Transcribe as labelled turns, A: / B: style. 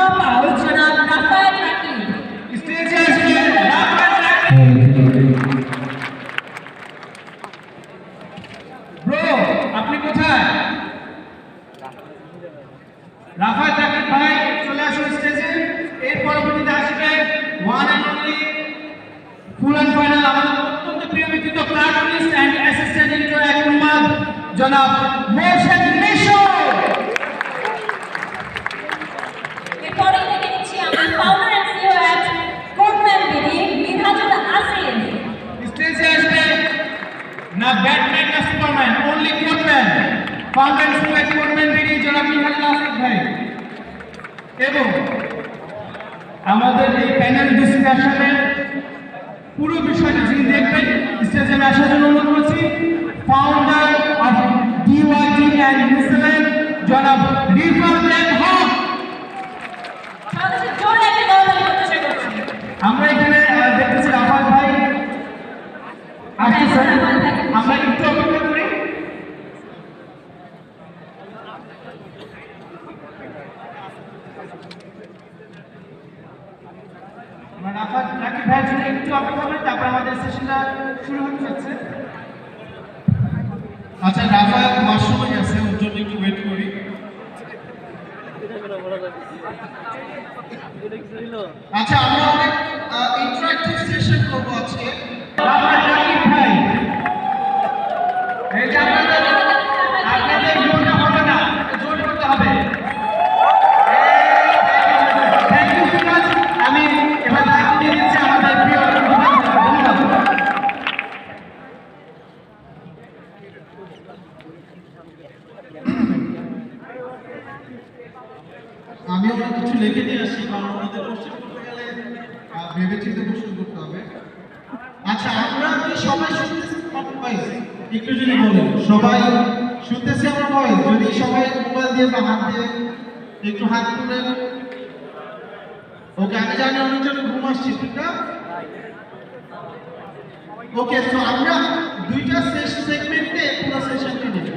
A: drop out জনাব রাফায়েত রাকিব।
B: স্টেজে আসবেন রাফায়েত রাকিব। ব্রো আপনি কোথায়? রাফায়েত রাকিব ভাই চলে আসুন স্টেজে। এর পরবর্তীতে আসবে one and only full and final আমাদের অত্যন্ত প্রিয় ব্যক্তিত্ব ক্লার্কনিস্ট এন্ড অ্যাসিস্ট্যান্ট এডিটর একমাদ জনাব মোর্শেদ মিশো।
A: এরপরে দেখে নিচ্ছি আমরা founder and CEO at Courtman BD Minhajul Asif.
B: স্টেজে আসবে না ব্যাটম্যান না Superman, only Courtman, founder and CEO at Courtman BD জনাব মিনহাজুল আসিফ ভাই। এবং আমাদের এই প্যানেল ডিসকাশনের পুরো বিষয়টা যিনি দেখবেন স্টেজে আসার জন্য অনুরোধ করছি ফাউন্ডার অফ ডিওয়াইটি অ্যান্ড মিসেলেন জনাব রিফাত হক।
A: আমাদের জোরে একটা গণতান্ত্রিক প্রত্যাশা করছি।
B: আমরা এখানে দেখতেছি রাফাত ভাই আসছেন, আমরা একটু অপেক্ষা করি। আমরা রাফাত রাকিব ভাইয়ের জন্য একটু অপেক্ষা করি, তারপর আমাদের সেশনটা শুরু হতে যাচ্ছে।
C: আচ্ছা রাফায়েত ওয়াশরুমে আছে, ওর জন্য একটু ওয়েট করি। আচ্ছা আমরা অনেক ইন্টারঅ্যাক্টিভ সেশন করব আজকে।
B: রাফাত রাকিব ভাই এই যে আপনাদের জোরটা হবে না, জোর করতে হবে। Thank you so much. আমি এবার দায়িত্ব দিয়ে দিচ্ছি আমাদের প্রিয় ধন্যবাদ।
C: আমি অনেক কিছু লিখে নিয়ে আসি, কারণ আমাদের কোশ্চেন করতে গেলে ভেবে চিন্তে কোশ্চেন করতে হবে। আচ্ছা আমরা কি সবাই শুনতেছি ভয়েস? একটু যদি বলেন সবাই শুনতেছি আমার ভয়েস? যদি সবাই মোবাইল দিয়ে বা হাত দিয়ে একটু হাত তুলেন। ওকে আমি জানি অনেকজন ঘুম আসছে, ঠিক না? ওকে তো আমরা দুইটা সেগমেন্টে পুরো সেশনটা নেব।